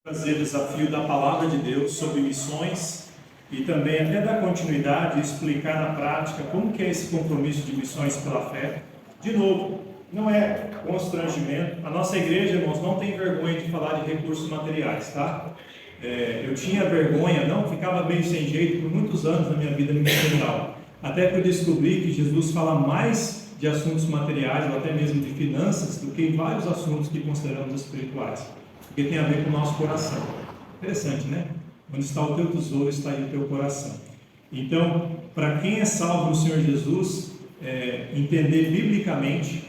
Trazer desafio da palavra de Deus sobre missões e também até dar continuidade e explicar na prática como que é esse compromisso de missões pela fé. De novo, não é constrangimento. A nossa igreja, irmãos, não tem vergonha de falar de recursos materiais, tá? Eu tinha vergonha, não, ficava meio sem jeito por muitos anos na minha vida ministerial. Até que eu descobri que Jesus fala mais de assuntos materiais ou até mesmo de finanças do que em vários assuntos que consideramos espirituais. Porque tem a ver com o nosso coração. Interessante, né? Onde está o teu tesouro, está aí o teu coração. Então, para quem é salvo no Senhor Jesus, entender biblicamente,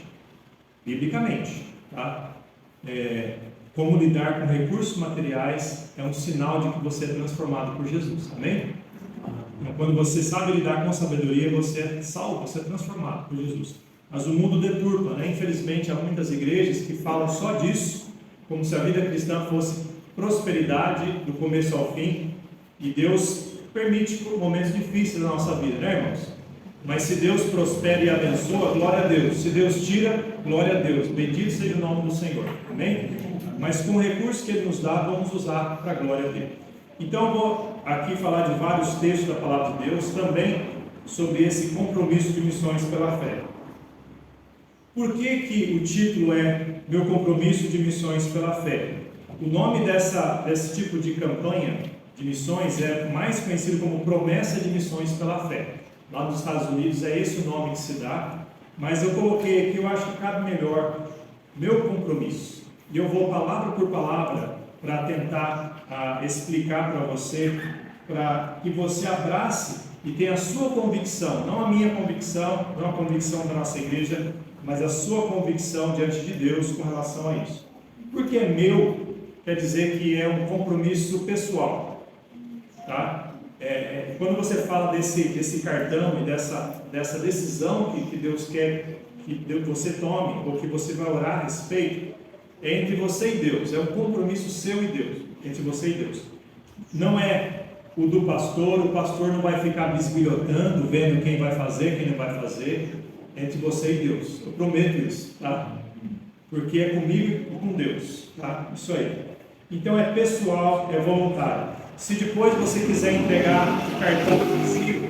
tá? Como lidar com recursos materiais é um sinal de que você é transformado por Jesus, amém? Então, quando você sabe lidar com sabedoria, você é salvo, você é transformado por Jesus. Mas o mundo deturpa, né? Infelizmente, há muitas igrejas que falam só disso, como se a vida cristã fosse prosperidade do começo ao fim, e Deus permite momentos difíceis na nossa vida, né, irmãos? Mas se Deus prospera e abençoa, glória a Deus. Se Deus tira, glória a Deus. Bendito seja o nome do Senhor, amém? Mas com o recurso que Ele nos dá, vamos usar para a glória dele. Então eu vou aqui falar de vários textos da palavra de Deus, também sobre esse compromisso de missões pela fé. Por que o título é Meu Compromisso de Missões pela Fé? O nome desse tipo de campanha de missões é mais conhecido como Promessa de Missões pela Fé. Lá nos Estados Unidos é esse o nome que se dá, mas eu coloquei aqui, eu acho que cabe melhor, meu compromisso. E eu vou palavra por palavra para tentar explicar para você, para que você abrace e tenha a sua convicção, não a minha convicção, não a convicção da nossa igreja, mas a sua convicção diante de Deus com relação a isso. Porque é meu, quer dizer que é um compromisso pessoal, tá? Quando você fala desse cartão e dessa decisão que Deus quer que você tome, ou que você vai orar a respeito, é entre você e Deus, é um compromisso seu e Deus, entre você e Deus. Não é o do pastor, o pastor não vai ficar bisbilhotando, vendo quem vai fazer, quem não vai fazer, é entre você e Deus. Eu prometo isso, tá? Porque é comigo e com Deus, tá? Isso aí. Então é pessoal, é voluntário. Se depois você quiser entregar o cartão vazio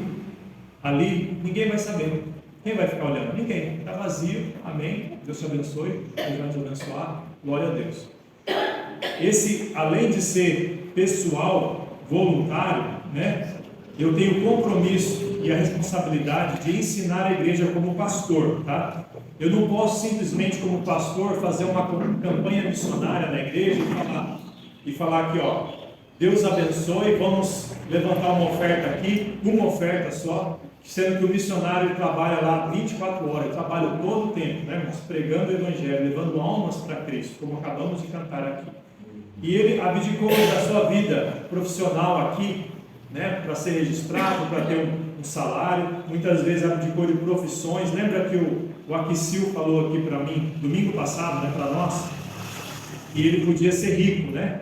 ali, ninguém vai saber. Quem vai ficar olhando? Ninguém. Está vazio, amém. Deus te abençoe, Deus vai te abençoar. Glória a Deus. Esse, além de ser pessoal, voluntário, né? Eu tenho o compromisso e a responsabilidade de ensinar a igreja como pastor, tá? Eu não posso simplesmente, como pastor, fazer uma campanha missionária na igreja e falar aqui, ó, Deus abençoe, vamos levantar uma oferta aqui, uma oferta só, sendo que o missionário trabalha lá 24 horas, ele trabalha todo o tempo, né, irmãos, pregando o evangelho, levando almas para Cristo, como acabamos de cantar aqui. E ele abdicou da sua vida profissional aqui, né, para ser registrado, para ter um salário, muitas vezes abdicou de profissões. Lembra que o Aquicil falou aqui para mim, domingo passado, né, para nós, que ele podia ser rico, né?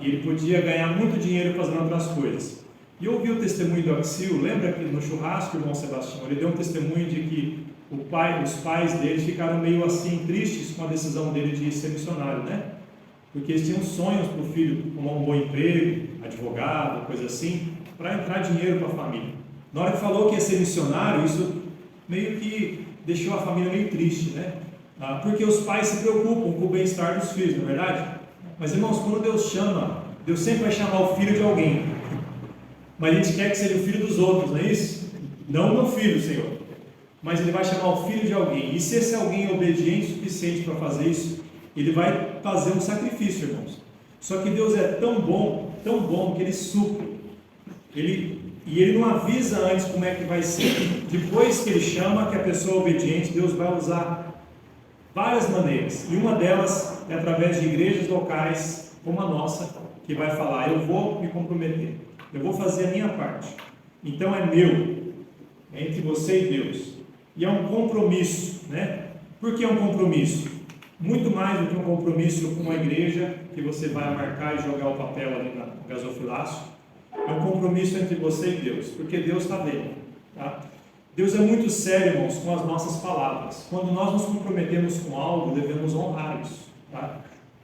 E ele podia ganhar muito dinheiro fazendo outras coisas. E eu ouvi o testemunho do Axil, lembra que no churrasco, o irmão Sebastião, ele deu um testemunho de que os pais dele ficaram meio assim tristes com a decisão dele de ser missionário, né? Porque eles tinham sonhos para o filho tomar um bom emprego, advogado, coisa assim, para entrar dinheiro para a família. Na hora que falou que ia ser missionário, isso meio que deixou a família meio triste, né? Porque os pais se preocupam com o bem-estar dos filhos, não é verdade? Mas, irmãos, quando Deus chama, Deus sempre vai chamar o filho de alguém. Mas a gente quer que seja o filho dos outros, não é isso? Não o meu filho, Senhor. Mas Ele vai chamar o filho de alguém. E se esse alguém é obediente o suficiente para fazer isso, Ele vai fazer um sacrifício, irmãos. Só que Deus é tão bom, que Ele supre. E Ele não avisa antes como é que vai ser. Depois que Ele chama, que a pessoa é obediente, Deus vai usar várias maneiras, e uma delas é através de igrejas locais como a nossa, que vai falar, eu vou me comprometer, eu vou fazer a minha parte, então é meu, é entre você e Deus, e é um compromisso, né? Por que é um compromisso? Muito mais do que um compromisso com a igreja, que você vai marcar e jogar o papel ali no gasofilácio, é um compromisso entre você e Deus, porque Deus está vendo, tá? Deus é muito sério, irmãos, com as nossas palavras. Quando nós nos comprometemos com algo, devemos honrar isso, tá?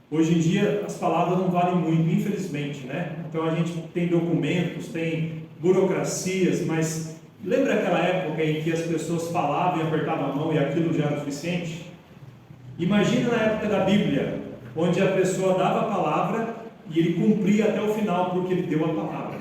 Hoje em dia as palavras não valem muito, infelizmente, né? Então a gente tem documentos, tem burocracias, mas lembra aquela época em que as pessoas falavam e apertavam a mão e aquilo já era o suficiente? Imagina na época da Bíblia, onde a pessoa dava a palavra e ele cumpria até o final porque ele deu a palavra.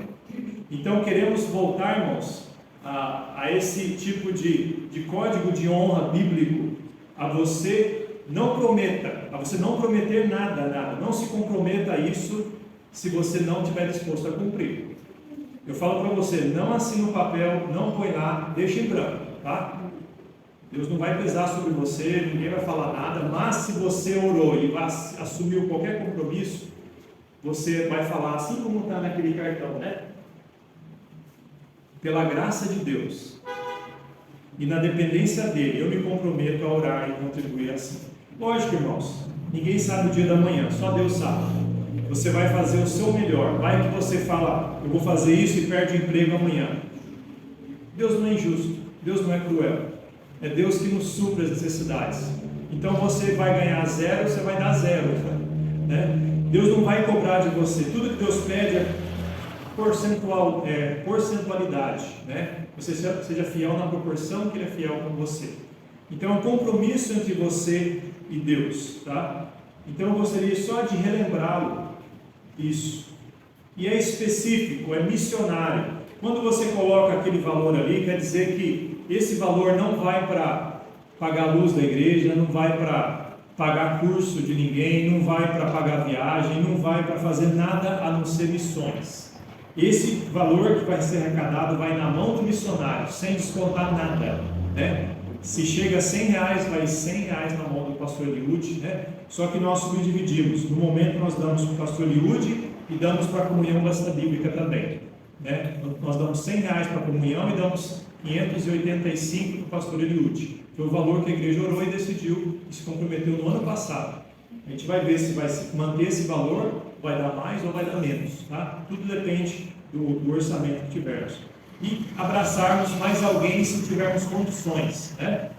Então queremos voltar, irmãos, a esse tipo de código de honra bíblico, a você não prometa, a você não prometer nada, não se comprometa a isso se você não estiver disposto a cumprir. Eu falo para você, não assina o papel, não põe lá, deixa em branco, tá? Deus não vai pesar sobre você, ninguém vai falar nada, mas se você orou e assumiu qualquer compromisso, você vai falar assim como está naquele cartão, né? Pela graça de Deus e na dependência dele, eu me comprometo a orar e contribuir assim. Lógico, irmãos, ninguém sabe o dia da manhã, só Deus sabe. Você vai fazer o seu melhor. Vai que você fala, eu vou fazer isso e perde o emprego amanhã. Deus não é injusto, Deus não é cruel. É Deus que nos supre as necessidades. Então você vai ganhar 0, você vai dar 0, né? Deus não vai cobrar de você. Tudo que Deus pede é porcentualidade, né? Você seja fiel na proporção que Ele é fiel com você. Então é um compromisso entre você e Deus, tá? Então eu gostaria só de relembrá-lo isso. E é específico, é missionário. Quando você coloca aquele valor ali, quer dizer que esse valor não vai para pagar a luz da igreja, não vai para pagar curso de ninguém, não vai para pagar viagem, não vai para fazer nada a não ser missões. Esse valor que vai ser arrecadado vai na mão do missionário, sem descontar nada, né? Se chega a R$100, vai R$100 na mão do pastor Eliud, né? Só que nós subdividimos. No momento nós damos para o pastor Eliud e damos para a comunhão basta bíblica também, né? Nós damos R$100 para a comunhão e damos 585 para o pastor Eliud. Foi o valor que a igreja orou e decidiu e se comprometeu no ano passado. A gente vai ver se vai manter esse valor, vai dar mais ou vai dar menos, tá? Tudo depende do orçamento que tivermos. E abraçarmos mais alguém se tivermos condições, né?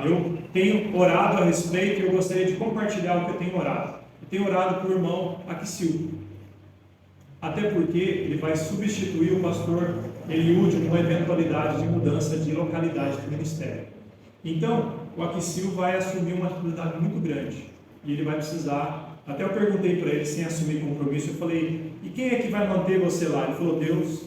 Eu tenho orado a respeito e eu gostaria de compartilhar o que eu tenho orado. Eu tenho orado para o irmão Aquicil, até porque ele vai substituir o pastor Eliud numa eventualidade de mudança de localidade do ministério. Então, o Aquicil vai assumir uma responsabilidade muito grande e ele vai precisar. Até eu perguntei para ele sem assumir compromisso, eu falei, e quem é que vai manter você lá? Ele falou, Deus.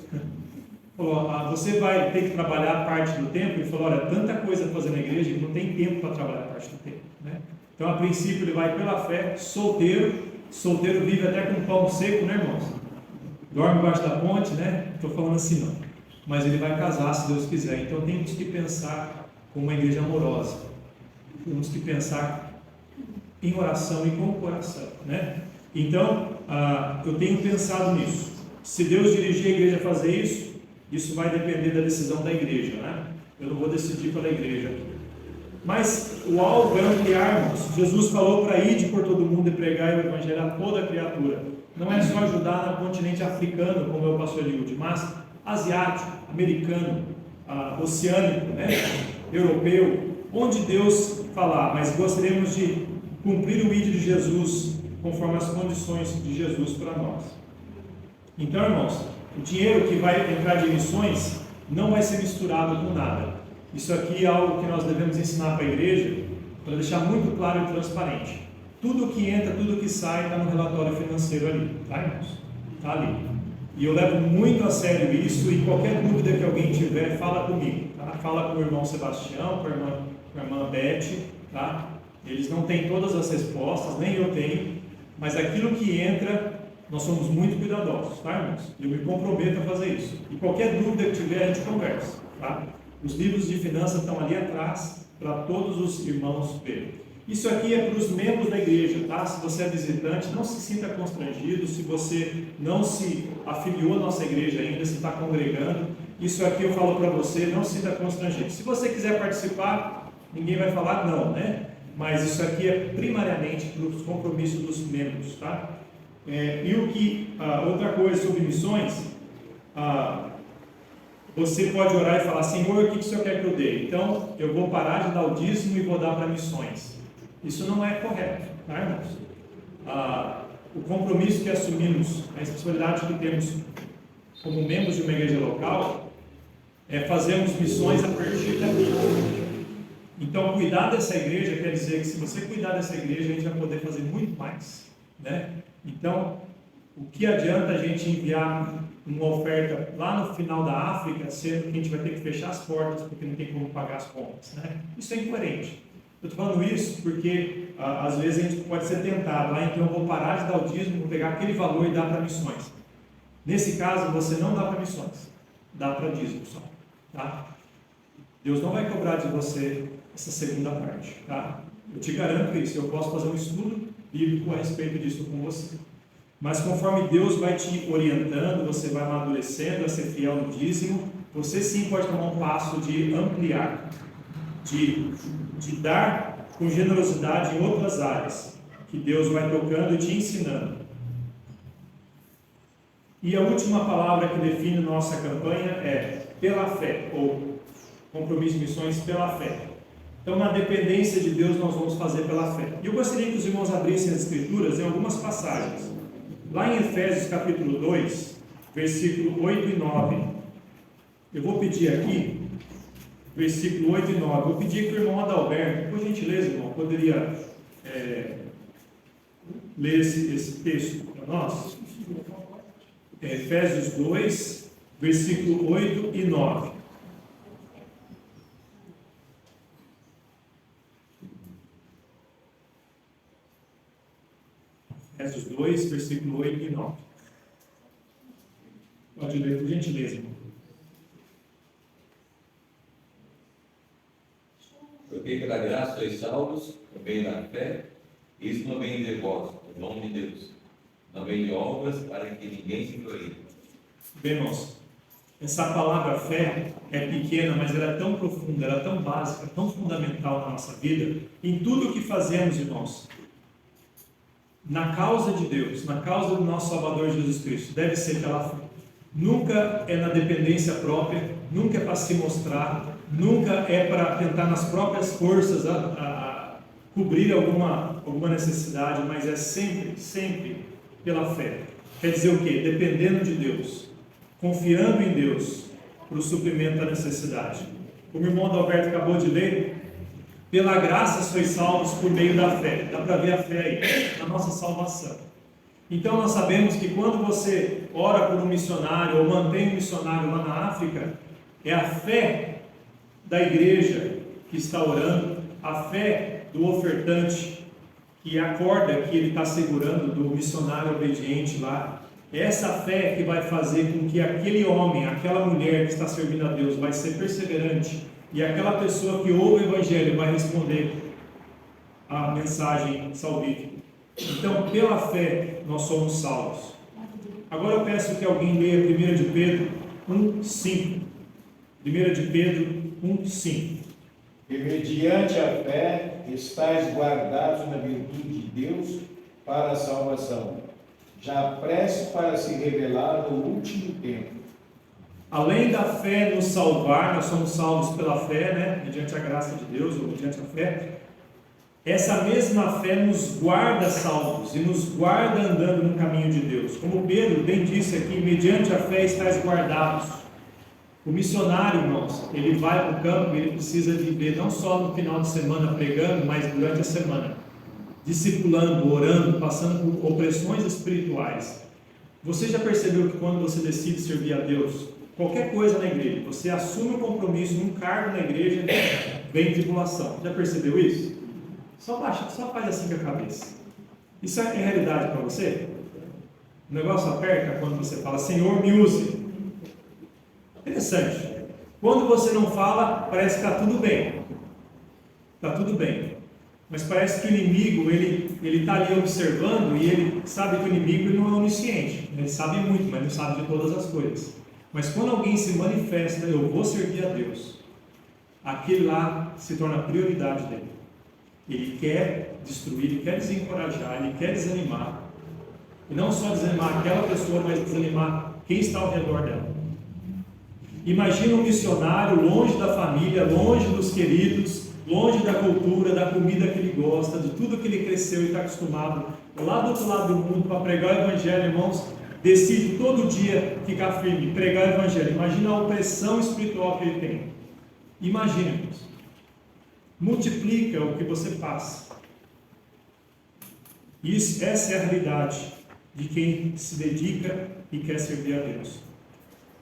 Falou, você vai ter que trabalhar parte do tempo? Ele falou, olha, tanta coisa para fazer na igreja que não tem tempo para trabalhar parte do tempo, né? Então, a princípio, ele vai pela fé, solteiro vive até com pão seco, né, irmãos? Dorme embaixo da ponte, né? Não estou falando assim, não. Mas ele vai casar, se Deus quiser. Então, temos que pensar como uma igreja amorosa. Temos que pensar em oração e com o coração, né? Então, eu tenho pensado nisso. Se Deus dirigir a igreja a fazer isso, isso vai depender da decisão da igreja, né? Eu não vou decidir pela igreja. Mas o alvo é ampliarmos. Jesus falou para ir por todo mundo e pregar o evangelho a toda criatura. Não é só ajudar no continente africano, como é o pastor Eliud, mas asiático, americano, oceânico, né? Europeu, onde Deus falar. Mas gostaríamos de cumprir o ID de Jesus, conforme as condições de Jesus para nós. Então, irmãos, o dinheiro que vai entrar de missões não vai ser misturado com nada. Isso aqui é algo que nós devemos ensinar para a igreja, para deixar muito claro e transparente. Tudo que entra, tudo que sai, está no relatório financeiro ali, tá, irmãos? Está ali. E eu levo muito a sério isso, e qualquer dúvida que alguém tiver, fala comigo, tá? Fala com o irmão Sebastião, com a irmã Beth, tá? Eles não têm todas as respostas, nem eu tenho, mas aquilo que entra, nós somos muito cuidadosos, tá, irmãos? Eu me comprometo a fazer isso. E qualquer dúvida que tiver, a gente conversa, tá? Os livros de finanças estão ali atrás, para todos os irmãos verem. Isso aqui é para os membros da igreja, tá? Se você é visitante, não se sinta constrangido. Se você não se afiliou à nossa igreja ainda, se está congregando, isso aqui eu falo para você, não se sinta constrangido. Se você quiser participar, ninguém vai falar não, né? Mas isso aqui é primariamente para os compromissos dos membros, tá? Outra coisa sobre missões, você pode orar e falar, Senhor, o que o Senhor quer que eu dê? Então, eu vou parar de dar o dízimo e vou dar para missões. Isso não é correto, tá, irmãos? o compromisso que assumimos, a responsabilidade que temos como membros de uma igreja local, é fazermos missões a partir daqui. Então, cuidar dessa igreja quer dizer que se você cuidar dessa igreja, a gente vai poder fazer muito mais, né? Então, o que adianta a gente enviar uma oferta lá no final da África, sendo que a gente vai ter que fechar as portas porque não tem como pagar as contas, né? Isso é incoerente. Eu estou falando isso porque às vezes a gente pode ser tentado, então eu vou parar de dar o dízimo, vou pegar aquele valor e dar para missões. Nesse caso, você não dá para missões, dá para dízimo só, tá? Deus não vai cobrar de você essa segunda parte, tá? Eu te garanto isso, eu posso fazer um estudo bíblico a respeito disso com você. Mas conforme Deus vai te orientando, você vai amadurecendo a ser fiel no dízimo, você sim pode tomar um passo de ampliar, de dar com generosidade em outras áreas, que Deus vai tocando e te ensinando. E a última palavra que define nossa campanha é pela fé, ou compromisso de missões pela fé. Então, na dependência de Deus, nós vamos fazer pela fé. E eu gostaria que os irmãos abrissem as Escrituras em algumas passagens. Lá em Efésios capítulo 2, versículo 8 e 9. Eu vou pedir aqui, versículo 8 e 9. Vou pedir que o irmão Adalberto, por gentileza, irmão, poderia ler esse texto para nós? Efésios 2, versículo 8 e 9. Efésios 2, versículo 8 e 9. Pode ler, por gentileza, irmão. Porque pela graça sois salvos, por meio da fé, isso não vem de vós, em nome de Deus. Não vem de obras, para que ninguém se glorie. Bem, irmãos, essa palavra fé é pequena, mas ela é tão profunda, ela é tão básica, tão fundamental na nossa vida, em tudo o que fazemos, irmãos. Na causa de Deus, na causa do nosso Salvador Jesus Cristo, deve ser pela fé. Nunca é na dependência própria, nunca é para se mostrar, nunca é para tentar nas próprias forças cobrir alguma necessidade, mas é sempre pela fé. Quer dizer o quê? Dependendo de Deus, confiando em Deus para o suprimento da necessidade. Como o irmão Adalberto acabou de ler, pela graça sois salvos por meio da fé. Dá para ver a fé aí, a nossa salvação. Então nós sabemos que quando você ora por um missionário ou mantém um missionário lá na África, é a fé da igreja que está orando, a fé do ofertante que acorda que ele está segurando do missionário obediente lá. É essa fé que vai fazer com que aquele homem, aquela mulher que está servindo a Deus vai ser perseverante, e aquela pessoa que ouve o Evangelho vai responder a mensagem salvífica. Então, pela fé, nós somos salvos. Agora eu peço que alguém leia 1 de Pedro 1:5. 1 de Pedro 1:5. E mediante a fé estáis guardados na virtude de Deus para a salvação, já prestes para se revelar no último tempo. Além da fé nos salvar, nós somos salvos pela fé, né? Mediante a graça de Deus, ou mediante a fé. Essa mesma fé nos guarda salvos e nos guarda andando no caminho de Deus. Como Pedro bem disse aqui, mediante a fé estáis guardados. O missionário, irmãos, ele vai para o campo e ele precisa viver não só no final de semana pregando, mas durante a semana, discipulando, orando, passando por opressões espirituais. Você já percebeu que quando você decide servir a Deus, qualquer coisa na igreja, você assume um compromisso, um cargo na igreja, vem tribulação. Já percebeu isso? Só faz assim com a cabeça. Isso é realidade para você? O negócio aperta quando você fala, Senhor, me use. Interessante. Quando você não fala, parece que está tudo bem. Está tudo bem. Mas parece que o inimigo, ele está ali observando e ele sabe que o inimigo não é onisciente. Ele sabe muito, mas não sabe de todas as coisas. Mas quando alguém se manifesta, eu vou servir a Deus, aquele lá se torna a prioridade dele. Ele quer destruir, ele quer desencorajar, ele quer desanimar. E não só desanimar aquela pessoa, mas desanimar quem está ao redor dela. Imagina um missionário longe da família, longe dos queridos, longe da cultura, da comida que ele gosta, de tudo que ele cresceu e está acostumado, lá do outro lado do mundo, para pregar o Evangelho, irmãos, decide todo dia ficar firme, pregar o Evangelho. Imagina a opressão espiritual que ele tem. Imagina, irmãos. Multiplica o que você passa. Essa é a realidade de quem se dedica e quer servir a Deus.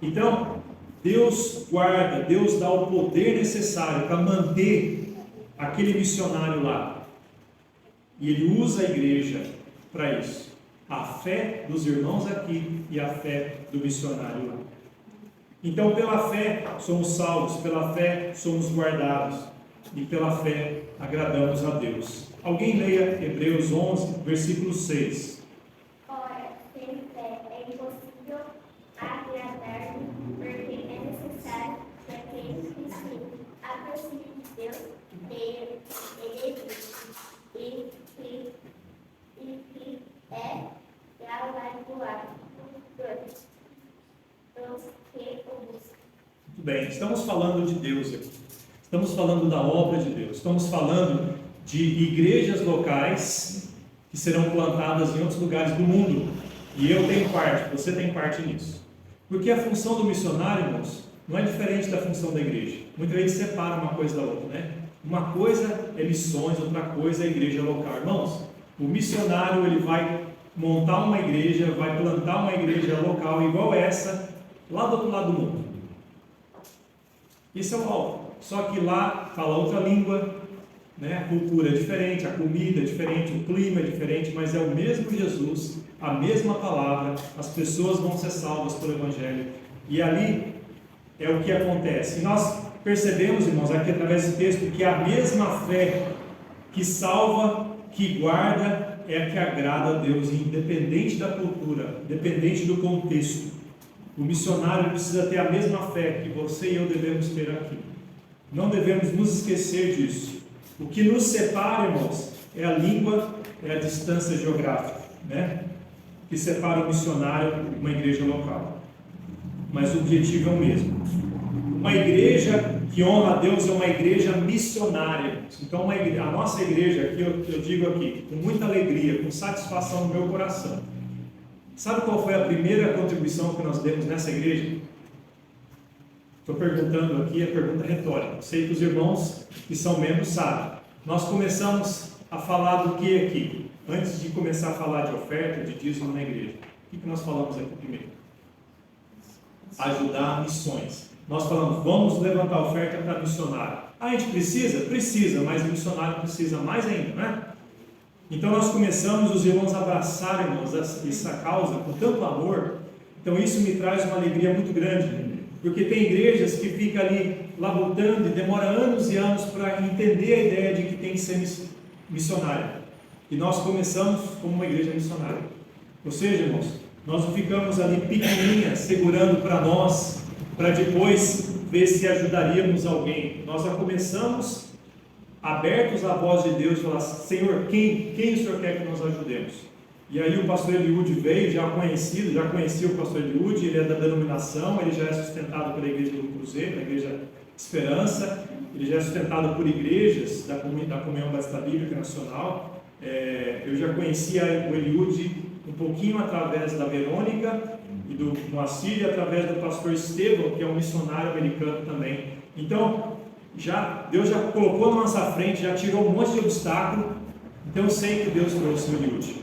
Então, Deus guarda, Deus dá o poder necessário para manter aquele missionário lá. E Ele usa a igreja para isso. A fé dos irmãos aqui e a fé do missionário lá. Então, pela fé somos salvos, pela fé somos guardados e pela fé agradamos a Deus. Alguém leia Hebreus 11, versículo 6. Ora, sem fé é impossível agradar-lhe, porque é necessário que aquele que se aproxime de Deus ele existe e que é galardoado dos que o buscam. Muito bem, estamos falando de Deus aqui. Estamos falando da obra de Deus. Estamos falando de igrejas locais que serão plantadas em outros lugares do mundo. E eu tenho parte, você tem parte nisso. Porque a função do missionário, irmãos, não é diferente da função da igreja. Muita gente separa uma coisa da outra, né? Uma coisa é missões, outra coisa é a igreja local. Irmãos, o missionário ele vai montar uma igreja, vai plantar uma igreja local igual essa, lá do outro lado do mundo. Isso é o alvo. Só que lá fala outra língua, né? A cultura é diferente, a comida é diferente, o clima é diferente, mas é o mesmo Jesus, a mesma palavra, as pessoas vão ser salvas pelo Evangelho. E ali é o que acontece. E nós percebemos, irmãos, aqui através desse texto, que a mesma fé que salva, que guarda, é a que agrada a Deus, independente da cultura, independente do contexto. O missionário precisa ter a mesma fé que você e eu devemos ter aqui. Não devemos nos esquecer disso. O que nos separa, irmãos, é a língua, é a distância geográfica, né? Que separa o missionário de uma igreja local. Mas o objetivo é o mesmo. Uma igreja que honra a Deus é uma igreja missionária. Então, a nossa igreja, aqui eu digo aqui, com muita alegria, com satisfação no meu coração. Sabe qual foi a primeira contribuição que nós demos nessa igreja? Estou perguntando aqui, é pergunta retórica. Sei que os irmãos que são membros sabem. Nós começamos a falar do que aqui? Antes de começar a falar de oferta, de dízimo na igreja. O que nós falamos aqui primeiro? Ajudar missões. Nós falamos, vamos levantar oferta para missionário. A gente precisa? Precisa, mas o missionário precisa mais ainda, né? Então nós começamos os irmãos a abraçar, irmãos, essa causa com tanto amor. Então isso me traz uma alegria muito grande, porque tem igrejas que ficam ali labutando e demora anos e anos para entender a ideia de que tem que ser missionário. E nós começamos como uma igreja missionária. Ou seja, irmãos, nós não ficamos ali pequenininhas, segurando para nós, para depois ver se ajudaríamos alguém. Nós já começamos abertos à voz de Deus e falar, Senhor, quem o Senhor quer que nós ajudemos? E aí o pastor Eliúde veio, já conhecia o pastor Eliúde, ele é da denominação, ele já é sustentado pela igreja do Cruzeiro, a igreja Esperança, ele já é sustentado por igrejas da Comunhão Batista Bíblica Nacional. Eu já conhecia o Eliúde um pouquinho através da Verônica e do Moacir, e através do pastor Estevão, que é um missionário americano também. Então, Deus já colocou na nossa frente, já tirou um monte de obstáculo. Então eu sei que Deus trouxe o Eliúde.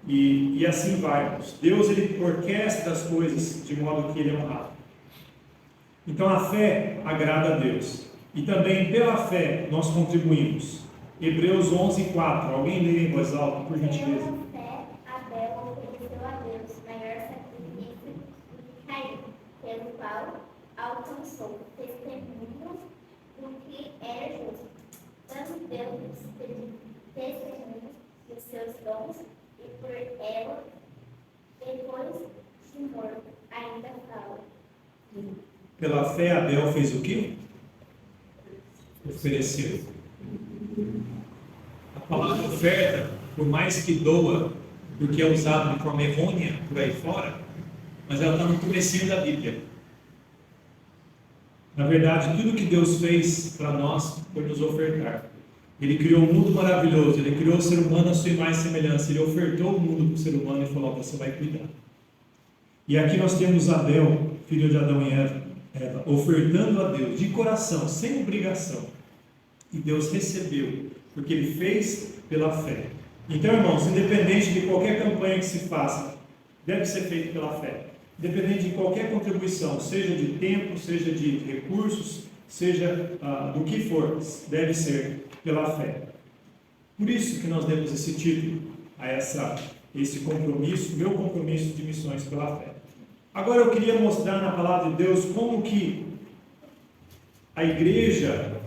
E assim vai, irmãos. Deus ele orquestra as coisas de modo que ele é honrado. Então a fé agrada a Deus. E também pela fé nós contribuímos. Hebreus 11, 4. Alguém lê em voz alta, por gentileza. Pela fé, Abel ofereceu a Deus maior sacrifício do que Caim, pelo qual alcançou testemunho do que era justo, dando Deus testemunho dos seus dons, e por ela, depois de morto, ainda fala. Pela fé Abel fez o quê? Ofereceu. A palavra oferta, por mais que doa, porque é usada de forma errônea por aí fora, mas ela está no comecinho da Bíblia. Na verdade, tudo que Deus fez para nós foi nos ofertar. Ele criou um mundo maravilhoso, Ele criou o ser humano à sua imagem e semelhança, Ele ofertou o mundo para o ser humano e falou: você vai cuidar. E aqui nós temos Abel, filho de Adão e Eva, ofertando a Deus de coração, sem obrigação. E Deus recebeu, porque Ele fez pela fé. Então, irmãos, independente de qualquer campanha que se faça, deve ser feito pela fé. Independente de qualquer contribuição, seja de tempo, seja de recursos, seja do que for, deve ser pela fé. Por isso que nós demos esse título a esse compromisso, meu compromisso de missões pela fé. Agora eu queria mostrar na palavra de Deus como que a igreja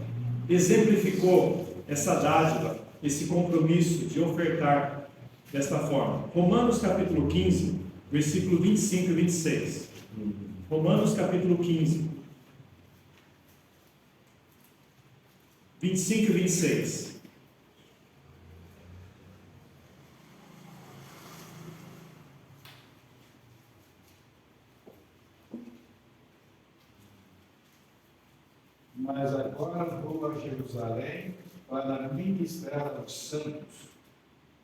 exemplificou essa dádiva, esse compromisso de ofertar desta forma. Romanos capítulo 15, versículo 25 e 26. Romanos capítulo 15, 25 e 26. Mas agora vou a Jerusalém para ministrar aos santos,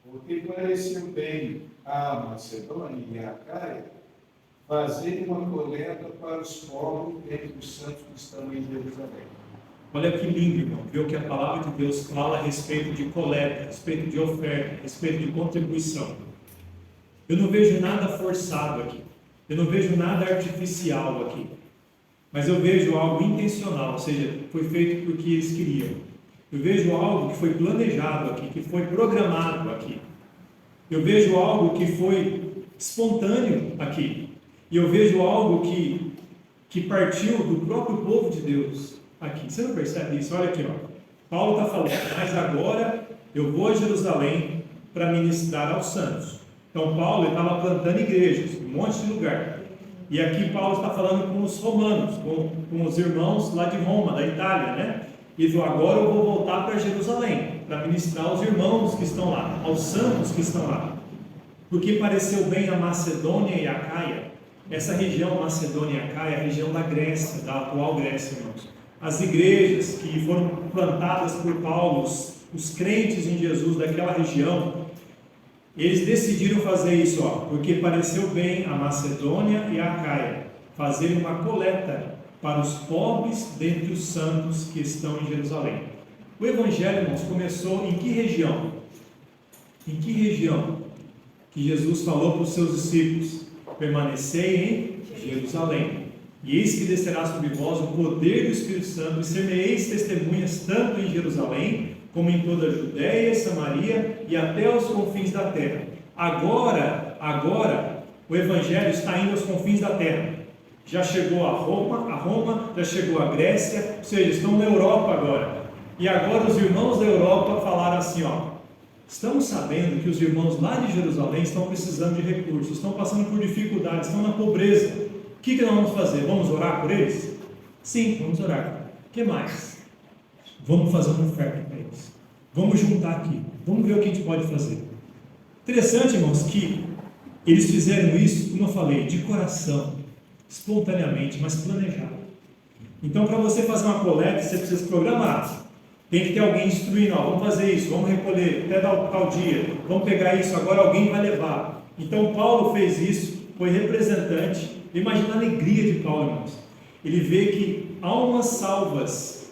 porque pareceu bem a Macedônia e a Acaia fazer uma coleta para os pobres entre os santos que estão em Jerusalém. Olha que lindo, irmão, ver o que a palavra de Deus fala a respeito de coleta, a respeito de oferta, a respeito de contribuição. Eu não vejo nada forçado aqui, eu não vejo nada artificial aqui, mas eu vejo algo intencional, ou seja, foi feito porque eles queriam. Eu vejo algo que foi planejado aqui, que foi programado aqui. Eu vejo algo que foi espontâneo aqui. E eu vejo algo que partiu do próprio povo de Deus aqui. Você não percebe isso? Olha aqui, ó. Paulo está falando: mas agora eu vou a Jerusalém para ministrar aos santos. Então Paulo estava plantando igrejas, um monte de lugar. E aqui Paulo está falando com os romanos, com os irmãos lá de Roma, da Itália, né? E falou: agora eu vou voltar para Jerusalém, para ministrar aos irmãos que estão lá, aos santos que estão lá. Porque pareceu bem a Macedônia e a Acaia. Essa região, Macedônia e Acaia, é a região da Grécia, da atual Grécia, irmãos. As igrejas que foram plantadas por Paulo, os crentes em Jesus daquela região, eles decidiram fazer isso, porque pareceu bem a Macedônia e a Acaia fazer uma coleta para os pobres dentre os santos que estão em Jerusalém. O Evangelho, irmãos, começou em que região? Em que região que Jesus falou para os seus discípulos: permanecei em Jerusalém, e eis que descerá sobre vós o poder do Espírito Santo, e semeeis testemunhas tanto em Jerusalém, como em toda a Judéia, Samaria e até os confins da terra. Agora, o Evangelho está indo aos confins da terra. Já chegou a Roma, já chegou a Grécia, ou seja, estão na Europa agora. E agora os irmãos da Europa falaram assim: estamos sabendo que os irmãos lá de Jerusalém estão precisando de recursos, estão passando por dificuldades, estão na pobreza. O que nós vamos fazer? Vamos orar por eles? Sim, vamos orar. O que mais? Vamos fazer uma oferta para eles. Vamos juntar aqui. Vamos ver o que a gente pode fazer. Interessante, irmãos, que eles fizeram isso, como eu falei, de coração, espontaneamente, mas planejado. Então, para você fazer uma coleta, você precisa se programar. Tem que ter alguém instruindo: vamos fazer isso, vamos recolher, até tal dia, vamos pegar isso, agora alguém vai levar. Então, Paulo fez isso, foi representante. Imagina a alegria de Paulo, irmãos. Ele vê que almas salvas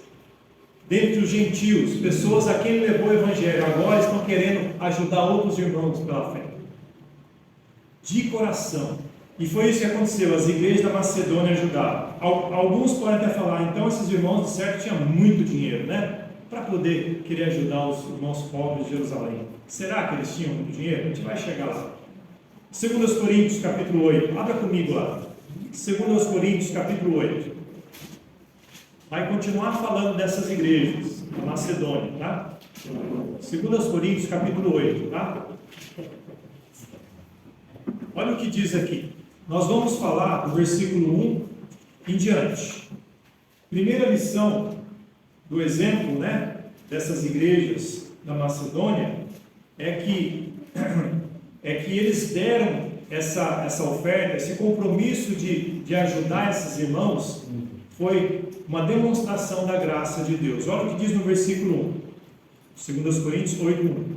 dentre os gentios, pessoas a quem ele levou o Evangelho, agora estão querendo ajudar outros irmãos pela fé. De coração. E foi isso que aconteceu, as igrejas da Macedônia ajudaram. Alguns podem até falar: então esses irmãos de certo tinham muito dinheiro, né? Para poder querer ajudar os irmãos pobres de Jerusalém. Será que eles tinham muito dinheiro? A gente vai chegar lá. 2 Coríntios capítulo 8, abra comigo lá. 2 Coríntios capítulo 8. Vai continuar falando dessas igrejas, da Macedônia, tá? 2 Coríntios capítulo 8, tá? Olha o que diz aqui. Nós vamos falar do versículo 1 em diante. Primeira lição do exemplo, né, dessas igrejas da Macedônia é que eles deram essa oferta, esse compromisso de ajudar esses irmãos, foi uma demonstração da graça de Deus. Olha o que diz no versículo 1, 2 Coríntios 8:1.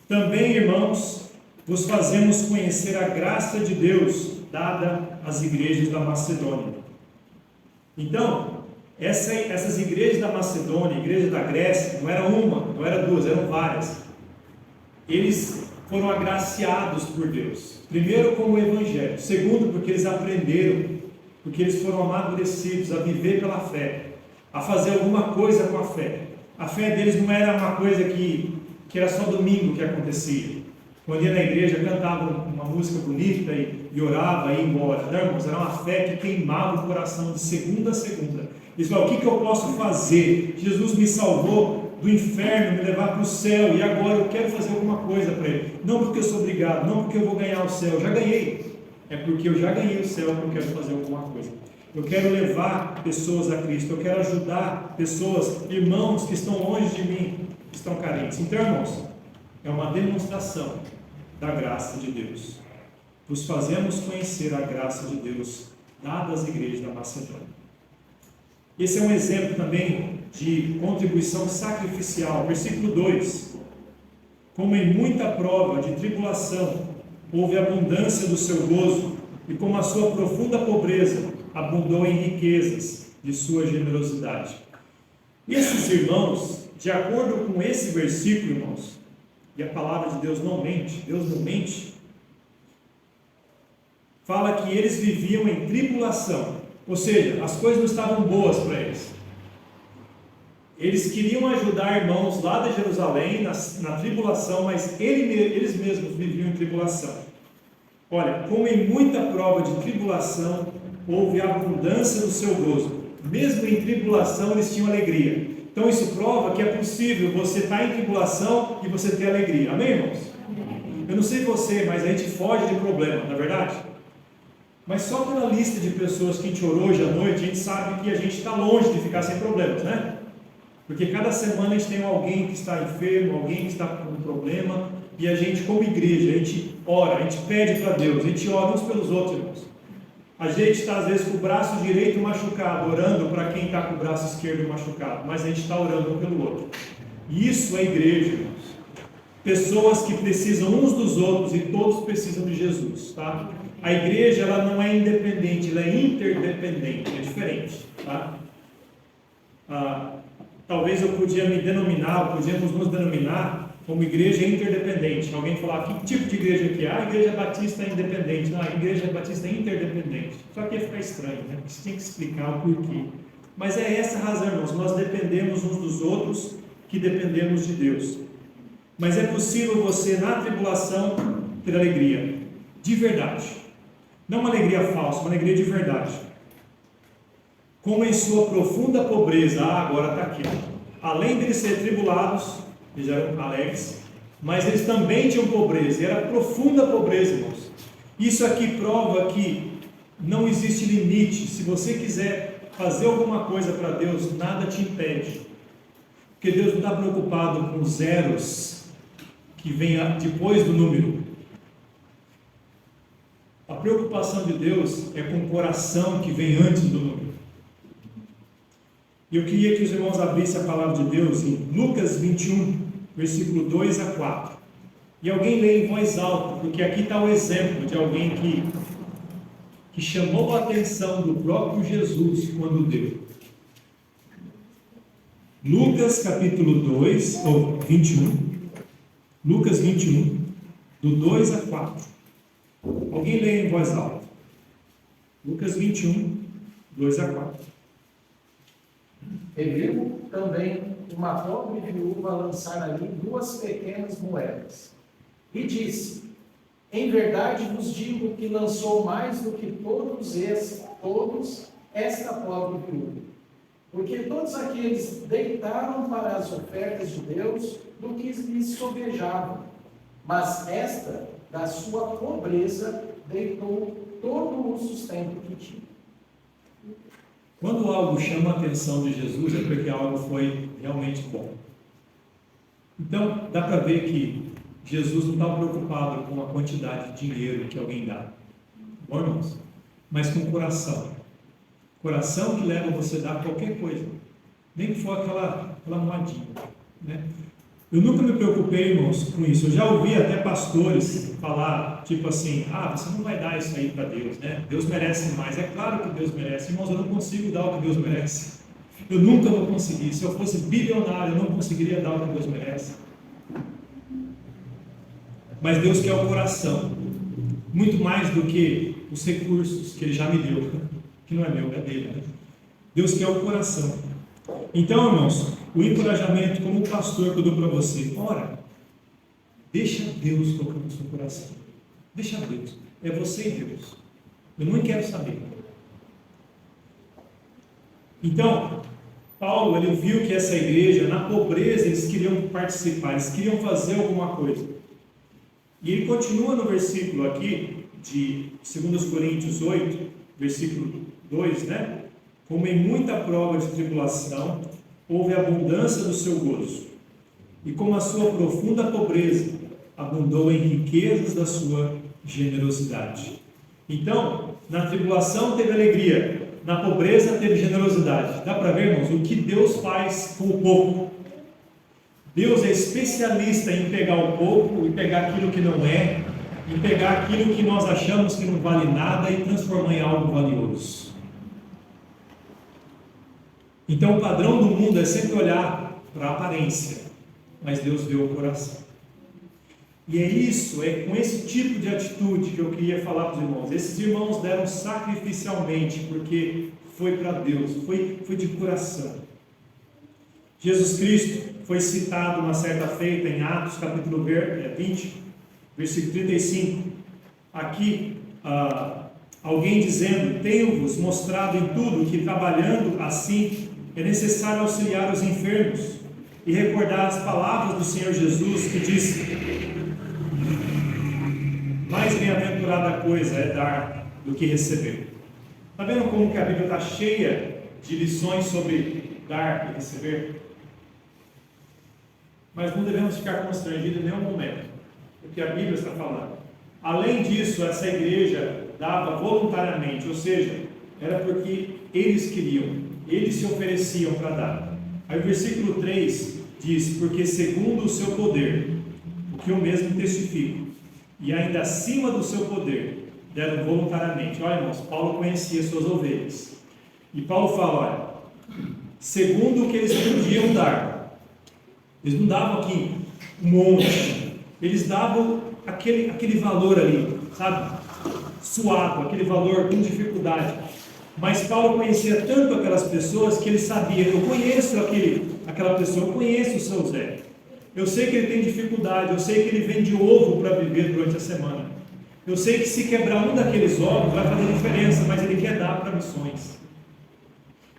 Também, irmãos, vos fazemos conhecer a graça de Deus dada às igrejas da Macedônia. Então, essas igrejas da Macedônia, igreja da Grécia, não era uma, não era duas, eram várias. Eles foram agraciados por Deus. Primeiro, com o Evangelho. Segundo, porque eles aprenderam, porque eles foram amadurecidos a viver pela fé, a fazer alguma coisa com a fé. A fé deles não era uma coisa que era só domingo que acontecia. Quando ia na igreja, cantava uma música bonita e orava e ia embora. Não, irmãos, era uma fé que queimava o coração de segunda a segunda. Eles falavam, o que eu posso fazer? Jesus me salvou do inferno, me levar para o céu, e agora eu quero fazer alguma coisa para Ele. Não porque eu sou obrigado, não porque eu vou ganhar o céu, já ganhei. É porque eu já ganhei o céu que eu quero fazer alguma coisa. Eu quero levar pessoas a Cristo, eu quero ajudar pessoas, irmãos que estão longe de mim, que estão carentes. Então, irmãos, é uma demonstração da graça de Deus. Vos fazemos conhecer a graça de Deus dada às igrejas da Macedônia. Esse é um exemplo também de contribuição sacrificial. Versículo 2. Como em muita prova de tribulação houve abundância do seu gozo, e como a sua profunda pobreza abundou em riquezas de sua generosidade. E esses irmãos, de acordo com esse versículo, irmãos, e a palavra de Deus não mente, Deus não mente, fala que eles viviam em tribulação, ou seja, as coisas não estavam boas para eles. Eles queriam ajudar irmãos lá de Jerusalém, na tribulação, mas eles mesmos viviam em tribulação. Olha, como em muita prova de tribulação, houve abundância do seu gozo. Mesmo em tribulação, eles tinham alegria. Então isso prova que é possível você estar em tribulação e você ter alegria. Amém, irmãos? Eu não sei você, mas a gente foge de problema, não é verdade? Mas só pela lista de pessoas que a gente orou hoje à noite, a gente sabe que a gente está longe de ficar sem problemas, né? Porque cada semana a gente tem alguém que está enfermo, alguém que está com um problema, e a gente, como igreja, a gente ora, a gente pede para Deus, a gente ora uns pelos outros, irmãos. A gente está às vezes com o braço direito machucado, orando para quem está com o braço esquerdo machucado, mas a gente está orando um pelo outro. E isso é igreja, irmãos. Pessoas que precisam uns dos outros e todos precisam de Jesus, tá? A igreja, ela não é independente, ela é interdependente, é diferente, tá? Talvez eu podíamos nos denominar como igreja interdependente. Alguém falar, que tipo de igreja que é? A igreja batista é independente. Não, a igreja batista é interdependente. Só que ia ficar estranho, né? Você tem que explicar o porquê. Mas é essa a razão, irmãos. Nós dependemos uns dos outros, que dependemos de Deus. Mas é possível você, na tribulação, ter alegria de verdade. Não uma alegria falsa, uma alegria de verdade. Como em sua profunda pobreza, agora está aqui. Além de eles serem tribulados, eles eram alegres, mas eles também tinham pobreza, e era profunda pobreza, irmãos. Isso aqui prova que não existe limite. Se você quiser fazer alguma coisa para Deus, nada te impede. Porque Deus não está preocupado com zeros que vem depois do número. A preocupação de Deus é com o coração que vem antes do número. E eu queria que os irmãos abrissem a palavra de Deus em Lucas 21, versículo 2 a 4. E alguém lê em voz alta, porque aqui está o exemplo de alguém que chamou a atenção do próprio Jesus quando deu. Lucas capítulo 2, ou 21. Lucas 21, do 2 a 4. Alguém lê em voz alta. Lucas 21, 2 a 4. E viu também uma pobre viúva lançar ali 2 pequenas moedas. E disse: em verdade vos digo que lançou mais do que todos esta pobre viúva. Porque todos aqueles deitaram para as ofertas de Deus do que lhes sobejavam. Mas esta, da sua pobreza, deitou todo o sustento que tinha. Quando algo chama a atenção de Jesus, é porque algo foi realmente bom. Então, dá para ver que Jesus não está preocupado com a quantidade de dinheiro que alguém dá, bom, irmãos? Mas com o coração. Coração que leva você a dar qualquer coisa, nem que for aquela moedinha, né? Eu nunca me preocupei, irmãos, com isso. Eu já ouvi até pastores falar, tipo assim, você não vai dar isso aí para Deus, né? Deus merece mais. É claro que Deus merece. Irmãos, eu não consigo dar o que Deus merece. Eu nunca vou conseguir. Se eu fosse bilionário, eu não conseguiria dar o que Deus merece. Mas Deus quer o coração, muito mais do que os recursos que Ele já me deu, que não é meu, é dele, né? Deus quer o coração. Então, irmãos, o encorajamento como pastor que eu dou para você, ora, deixa Deus tocar no seu coração. Deixa Deus. É você e Deus. Eu não quero saber. Então, Paulo, ele viu que essa igreja, na pobreza, eles queriam participar, eles queriam fazer alguma coisa. E ele continua no versículo aqui, de 2 Coríntios 8, versículo 2, né? Como em muita prova de tribulação, houve abundância do seu gozo. E como a sua profunda pobreza abundou em riquezas da sua generosidade. Então, na tribulação teve alegria, na pobreza teve generosidade. Dá para ver, irmãos, o que Deus faz com o pouco. Deus é especialista em pegar o pouco e pegar aquilo que não é, e pegar aquilo que nós achamos que não vale nada e transformar em algo valioso. Então o padrão do mundo é sempre olhar para a aparência, mas Deus vê o coração. E é isso, é com esse tipo de atitude que eu queria falar para os irmãos. Esses irmãos deram sacrificialmente, porque foi para Deus, foi de coração. Jesus Cristo foi citado uma certa feita em Atos capítulo 20, versículo 35. Aqui, alguém dizendo: tenho-vos mostrado em tudo que trabalhando assim é necessário auxiliar os enfermos e recordar as palavras do Senhor Jesus, que disse: mais bem-aventurada coisa é dar do que receber. Está vendo como que a Bíblia está cheia de lições sobre dar e receber? Mas não devemos ficar constrangidos em nenhum momento, porque a Bíblia está falando. Além disso, essa igreja dava voluntariamente, ou seja, era porque eles queriam, eles se ofereciam para dar. Aí o versículo 3 diz: porque segundo o seu poder, o que eu mesmo testifico, e ainda acima do seu poder, deram voluntariamente. Olha, irmãos, Paulo conhecia suas ovelhas. E Paulo fala: olha, segundo o que eles podiam dar. Eles não davam aqui um monte, eles davam aquele valor ali, sabe? Suado, aquele valor com dificuldade. Mas Paulo conhecia tanto aquelas pessoas que ele sabia: eu conheço aquela pessoa, eu conheço o seu Zé. Eu sei que ele tem dificuldade, eu sei que ele vende ovo para viver durante a semana. Eu sei que se quebrar um daqueles ovos vai fazer diferença, mas ele quer dar para missões.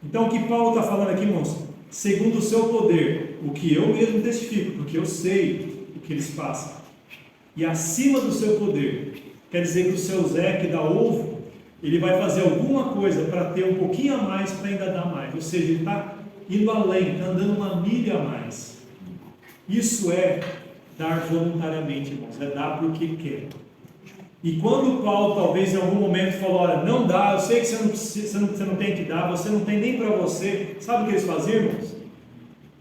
Então o que Paulo está falando aqui, irmãos? Segundo o seu poder, o que eu mesmo testifico, porque eu sei o que eles passam. E acima do seu poder, quer dizer que o seu Zé que dá ovo, ele vai fazer alguma coisa para ter um pouquinho a mais, para ainda dar mais. Ou seja, ele está indo além, está andando uma milha a mais. Isso é dar voluntariamente, irmãos, é dar porque quer. E quando Paulo talvez em algum momento falou: olha, não dá, eu sei que você não tem que dar, você não tem nem para você, sabe o que eles faziam, irmãos?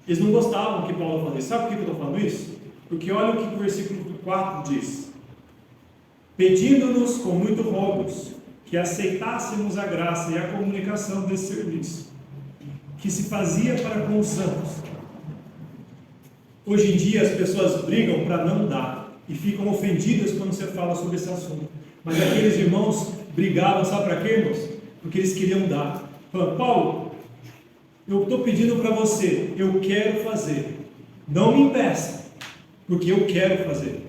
Eles não gostavam que Paulo fazia. Sabe por que eu estou falando isso? Porque olha o que o versículo 4 diz: pedindo-nos com muito rogos que aceitássemos a graça e a comunicação desse serviço, que se fazia para com os santos. Hoje em dia as pessoas brigam para não dar e ficam ofendidas quando você fala sobre esse assunto. Mas aqueles irmãos brigavam, sabe para quê, irmãos? Porque eles queriam dar. Falando: Paulo, eu estou pedindo para você, eu quero fazer, não me impeça, porque eu quero fazer.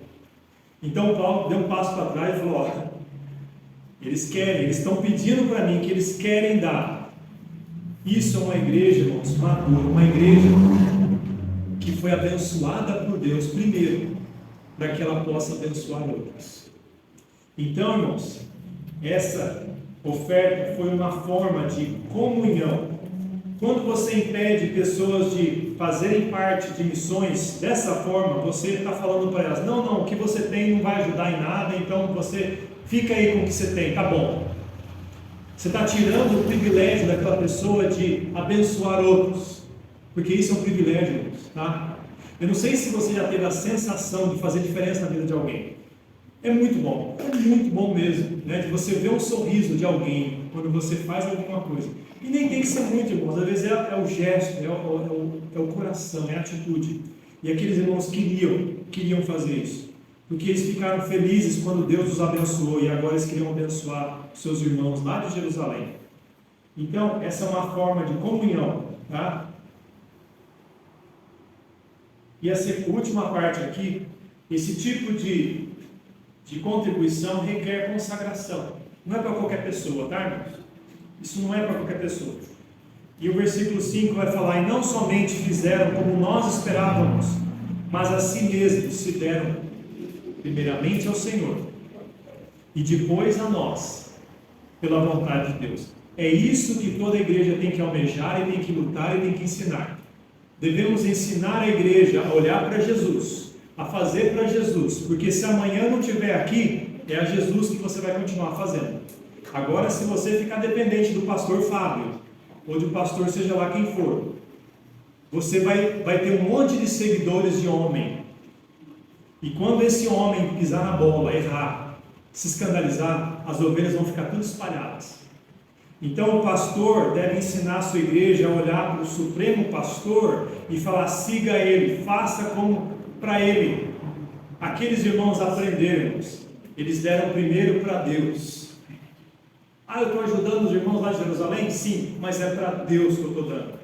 Então Paulo deu um passo para trás e falou: olha, eles querem, eles estão pedindo para mim que eles querem dar. Isso é uma igreja, irmãos, madura, uma igreja que foi abençoada por Deus primeiro, para que ela possa abençoar outros. Então, irmãos, essa oferta foi uma forma de comunhão. Quando você impede pessoas de fazerem parte de missões dessa forma, você está falando para elas: não, o que você tem não vai ajudar em nada, então você fica aí com o que você tem, tá bom. Você está tirando o privilégio daquela pessoa de abençoar outros, porque isso é um privilégio, tá? Eu não sei se você já teve a sensação de fazer diferença na vida de alguém. É muito bom mesmo, né? De você ver um sorriso de alguém quando você faz alguma coisa. E nem tem que ser muito, irmãos, às vezes é o gesto, é o coração, é a atitude. E aqueles irmãos queriam fazer isso, porque eles ficaram felizes quando Deus os abençoou, e agora eles queriam abençoar seus irmãos lá de Jerusalém. Então, essa é uma forma de comunhão, tá? E essa última parte aqui, esse tipo de contribuição requer consagração. Não é para qualquer pessoa, tá, irmãos? Isso não é para qualquer pessoa. E o versículo 5 vai falar: e não somente fizeram como nós esperávamos, mas a si mesmos se deram primeiramente ao Senhor e depois a nós, pela vontade de Deus. É isso que toda igreja tem que almejar, e tem que lutar, e tem que ensinar. Devemos ensinar a igreja a olhar para Jesus, a fazer para Jesus, porque se amanhã não estiver aqui, é a Jesus que você vai continuar fazendo. Agora, se você ficar dependente do pastor Fábio, ou de pastor seja lá quem for, você vai ter um monte de seguidores de homem, e quando esse homem pisar na bola, errar, se escandalizar, as ovelhas vão ficar tudo espalhadas. Então o pastor deve ensinar a sua igreja a olhar para o supremo pastor e falar: siga ele, faça como para ele. Aqueles irmãos aprenderam, eles deram primeiro para Deus. Eu estou ajudando os irmãos lá de Jerusalém? Sim, mas é para Deus que eu estou dando.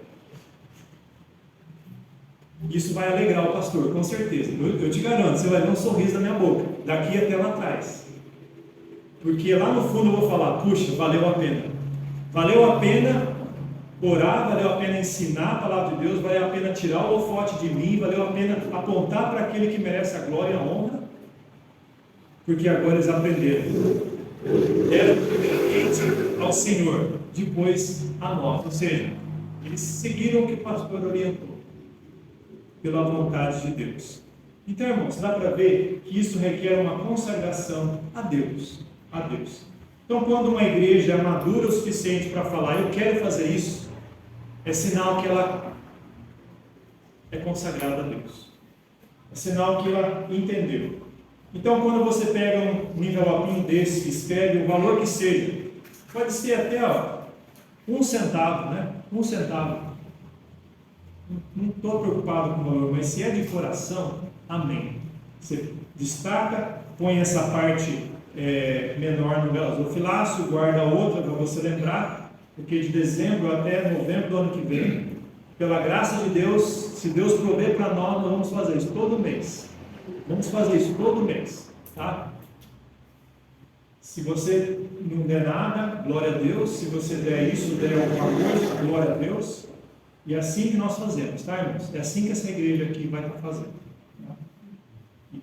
Isso vai alegrar o pastor, com certeza. Eu te garanto, você vai ver um sorriso na minha boca, daqui até lá atrás. Porque lá no fundo eu vou falar: puxa, valeu a pena. Valeu a pena orar, valeu a pena ensinar a palavra de Deus, valeu a pena tirar o holofote de mim, valeu a pena apontar para aquele que merece a glória e a honra, porque agora eles aprenderam. Deram primeiramente ao Senhor, depois a nós. Ou seja, eles seguiram o que o pastor orientou, pela vontade de Deus. Então, irmãos, dá para ver que isso requer uma consagração a Deus. A Deus. Então, quando uma igreja é madura o suficiente para falar: eu quero fazer isso, é sinal que ela é consagrada a Deus. É sinal que ela entendeu. Então, quando você pega um envelopinho desse, que escreve o valor que seja, pode ser até 1 centavo, né? 1 centavo. Não estou preocupado com o valor, mas se é de coração, amém. Você destaca, põe essa parte menor no gasofilácio, guarda a outra para você lembrar, porque de dezembro até novembro do ano que vem, pela graça de Deus, se Deus prover para nós vamos fazer isso todo mês. Vamos fazer isso todo mês, tá? Se você não der nada, glória a Deus. Se você der isso, der alguma coisa, glória a Deus. E é assim que nós fazemos, tá, irmãos? É assim que essa igreja aqui vai estar fazendo. Tá? E